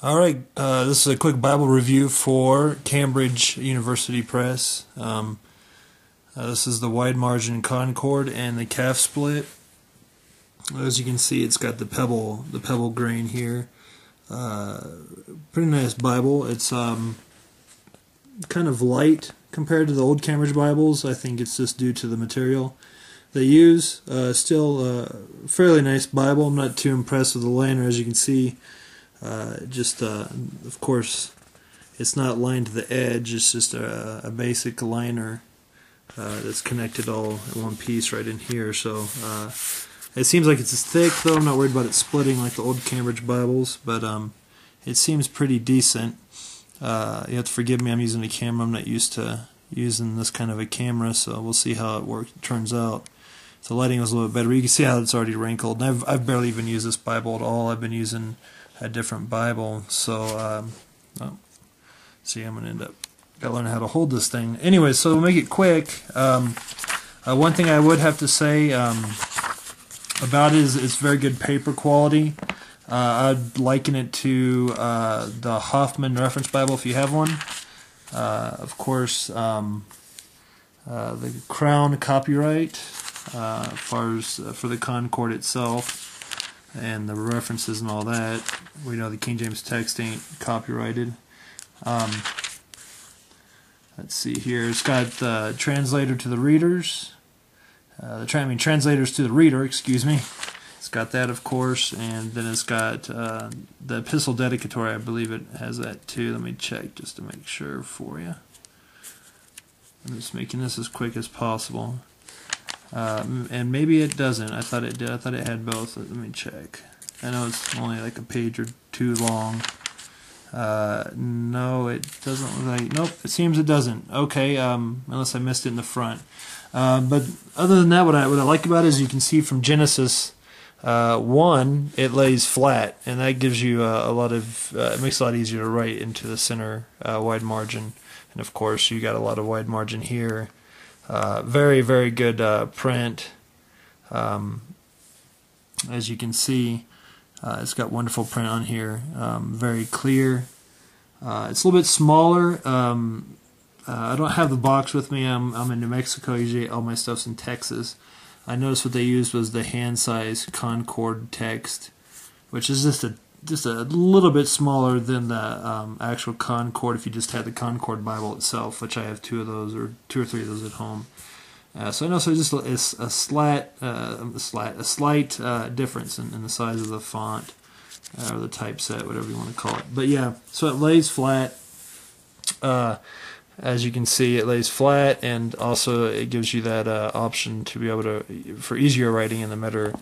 Alright, this is a quick Bible review for Cambridge University Press. This is the wide margin Concord and the Calfplit. As you can see, it's got the pebble grain here. Pretty nice Bible. It's kind of light compared to the old Cambridge Bibles. I think it's just due to the material they use. Still a fairly nice Bible. I'm not too impressed with the liner, as you can see. Of course, it's not lined to the edge. It's just a basic liner that's connected all in one piece right in here. So it seems like it's thick, though. I'm not worried about it splitting like the old Cambridge Bibles, but it seems pretty decent. You have to forgive me. I'm using a camera. I'm not used to using this kind of a camera, so we'll see how it turns out. The lighting was a little bit better. You can see how it's already wrinkled. And I've barely even used this Bible at all. I've been using a different Bible, so see, I'm gonna gotta learn how to hold this thing. Anyway, so we'll make it quick. One thing I would have to say about it is it's very good paper quality. I'd liken it to the Hoffman Reference Bible if you have one. Of course, the Crown copyright, as far as for the Concord itself, and the references and all that. We know the King James text ain't copyrighted. Let's see here. It's got the translator to the readers. Translators to the reader, excuse me. It's got that, of course, and then it's got the epistle dedicatory. I believe it has that too. Let me check just to make sure for you. I'm just making this as quick as possible. And maybe it doesn't. I thought it did. I thought it had both. Let me check. I know it's only like a page or two long. No, it doesn't look like. Nope, it seems it doesn't. Okay, unless I missed it in the front. But other than that, what I like about it is you can see from Genesis 1, it lays flat, and that gives you a lot of. It makes it a lot easier to write into the center wide margin, and of course you got a lot of wide margin here. Very, very good print. As you can see, it's got wonderful print on here. Very clear. It's a little bit smaller. I don't have the box with me. I'm in New Mexico. Usually all my stuff's in Texas. I noticed what they used was the hand-sized Concord text, which is just a little bit smaller than the actual Concord if you just had the Concord Bible itself, which I have two of those, or two or three of those at home. So I know, so just a slight difference in the size of the font, or the typeset, whatever you want to call it. But yeah, so it lays flat. As you can see, it lays flat, and also it gives you that option to be able to, for easier writing in the middle.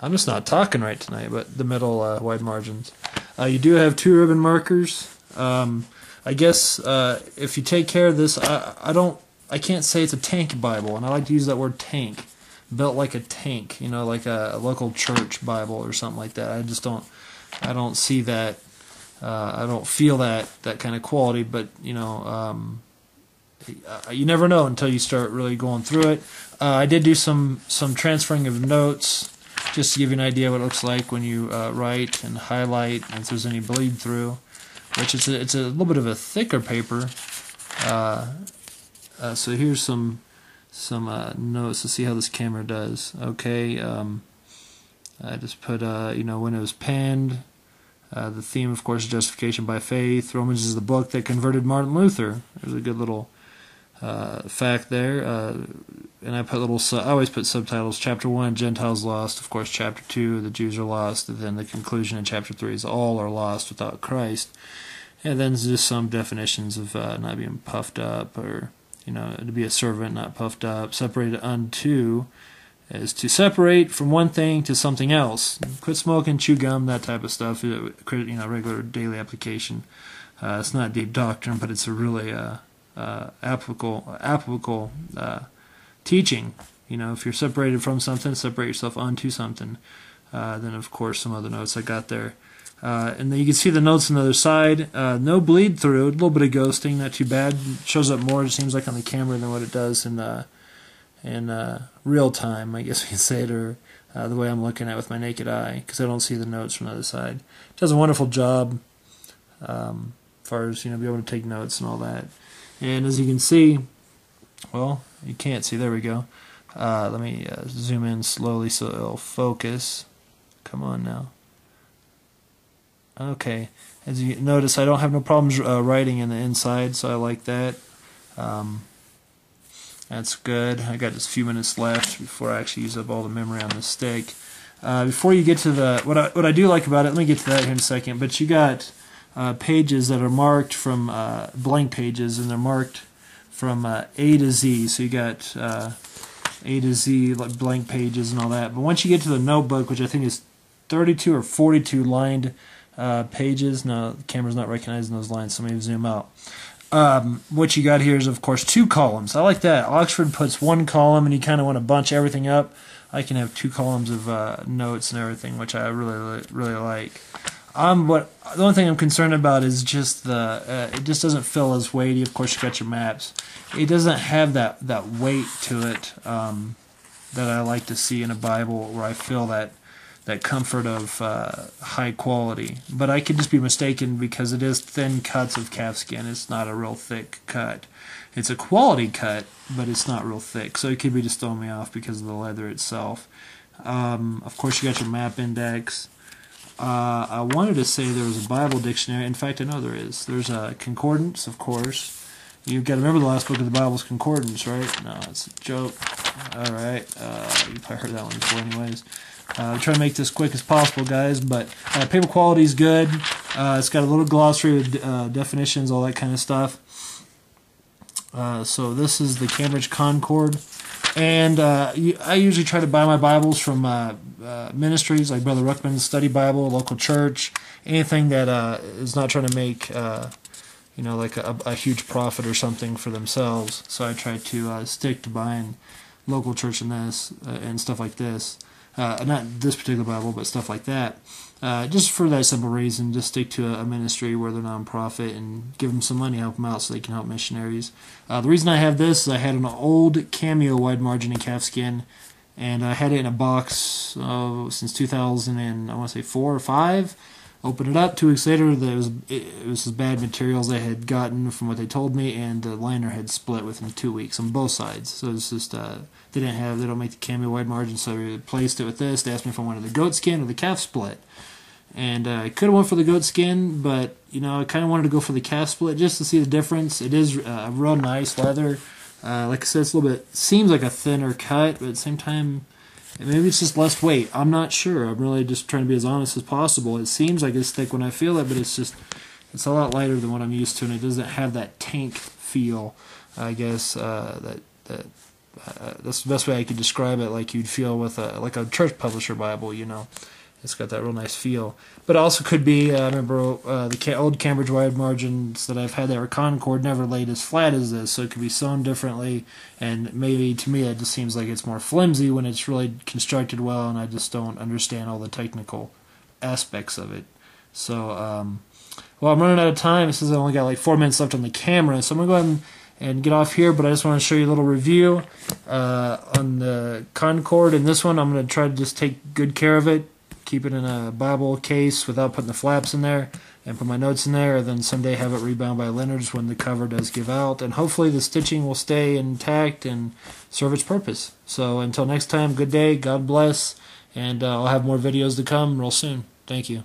I'm just not talking right tonight, but the middle wide margins. You do have two ribbon markers. I guess if you take care of this, I can't say it's a tank Bible, and I like to use that word tank, built like a tank, you know, like a local church Bible or something like that. I don't see that. I don't feel that kind of quality, but you know, you never know until you start really going through it. I did do some transferring of notes, just to give you an idea what it looks like when you write and highlight, and if there's any bleed through, which it's a little bit of a thicker paper. So here's some notes to see how this camera does. Okay, I just put you know, when it was penned. The theme, of course, is justification by faith. Romans is the book that converted Martin Luther. There's a good little fact there. And I always put subtitles. Chapter 1, Gentiles lost. Of course, Chapter 2, the Jews are lost. And then the conclusion in Chapter 3 is all are lost without Christ. And then there's just some definitions of not being puffed up, or, you know, to be a servant, not puffed up. Separated unto is to separate from one thing to something else. Quit smoking, chew gum, that type of stuff. You know, regular daily application. It's not deep doctrine, but it's a really applicable teaching. You know, if you're separated from something, separate yourself unto something. Then, of course, some other notes I got there. And then you can see the notes on the other side. No bleed through. A little bit of ghosting, not too bad. It shows up more, it seems like, on the camera than what it does in real time, I guess we can say it, or the way I'm looking at it with my naked eye, because I don't see the notes from the other side. It does a wonderful job as far as, be able to take notes and all that. And as you can see, well, you can't see, there we go. Let me zoom in slowly so it'll focus. Come on now. Okay, as you notice, I don't have no problems writing in the inside, so I like that. That's good. I got just a few minutes left before I actually use up all the memory on the stick. Before you get to the what I do like about it, let me get to that here in a second. But you got pages that are marked from blank pages, and they're marked from A to Z. So you got A to Z, like blank pages and all that. But once you get to the notebook, which I think is 32 or 42 lined pages. Now the camera's not recognizing those lines, so maybe zoom out. What you got here is, of course, 2 columns. I like that. Oxford puts 1 column, and you kind of want to bunch everything up. I can have 2 columns of notes and everything, which I really like. The only thing I'm concerned about is just it just doesn't feel as weighty. Of course, you got your maps. It doesn't have that weight to it that I like to see in a Bible, where I feel that comfort of high quality. But I could just be mistaken, because it is thin cuts of calfskin. It's not a real thick cut. It's a quality cut, but it's not real thick. So it could be just throwing me off because of the leather itself. Of course, you got your map index. I wanted to say there was a Bible dictionary. In fact, I know there is. There's a concordance, of course. You've got to remember the last book of the Bible is concordance, right? No, it's a joke. All right. You've probably heard that one before anyways. Try to make this quick as possible, guys, but paper quality is good. It's got a little glossary with definitions, all that kind of stuff. So this is the Cambridge Concord, and I usually try to buy my Bibles from ministries like Brother Ruckman's Study Bible, local church, anything that is not trying to make like a huge profit or something for themselves. So I try to stick to buying local church and this and stuff like this. Not this particular Bible, but stuff like that. Just for that simple reason, just stick to a ministry where they're non-profit and give them some money, help them out so they can help missionaries. The reason I have this is I had an old Cameo wide margin in calfskin, and I had it in a box since 2000 and I want to say 4 or 5. Opened it up 2 weeks later. It was as bad materials I had gotten from what they told me, and the liner had split within 2 weeks on both sides. So it's just they don't make the Cameo wide margin, so I replaced it with this. They asked me if I wanted the goat skin or the Calfplit, and I could have went for the goat skin, but I kind of wanted to go for the Calfplit just to see the difference. It is a real nice leather. Like I said, it's a little bit seems like a thinner cut, but at the same time, maybe it's just less weight. I'm not sure. I'm really just trying to be as honest as possible. It seems like it's thick when I feel it, but it's a lot lighter than what I'm used to, and it doesn't have that tank feel. I guess that's the best way I could describe it. Like you'd feel with a church publisher Bible. It's got that real nice feel. But it also could be, I remember the old Cambridge wide margins that I've had that were Concord never laid as flat as this, so it could be sewn differently, and maybe to me it just seems like it's more flimsy when it's really constructed well, and I just don't understand all the technical aspects of it. So, well, I'm running out of time. It says I only got like 4 minutes left on the camera, so I'm going to go ahead and get off here, but I just want to show you a little review on the Concord. And this one, I'm going to try to just take good care of it, keep it in a Bible case without putting the flaps in there, and put my notes in there, and then someday have it rebound by Leonard's when the cover does give out, and hopefully the stitching will stay intact and serve its purpose. So until next time, good day, God bless, and I'll have more videos to come real soon. Thank you.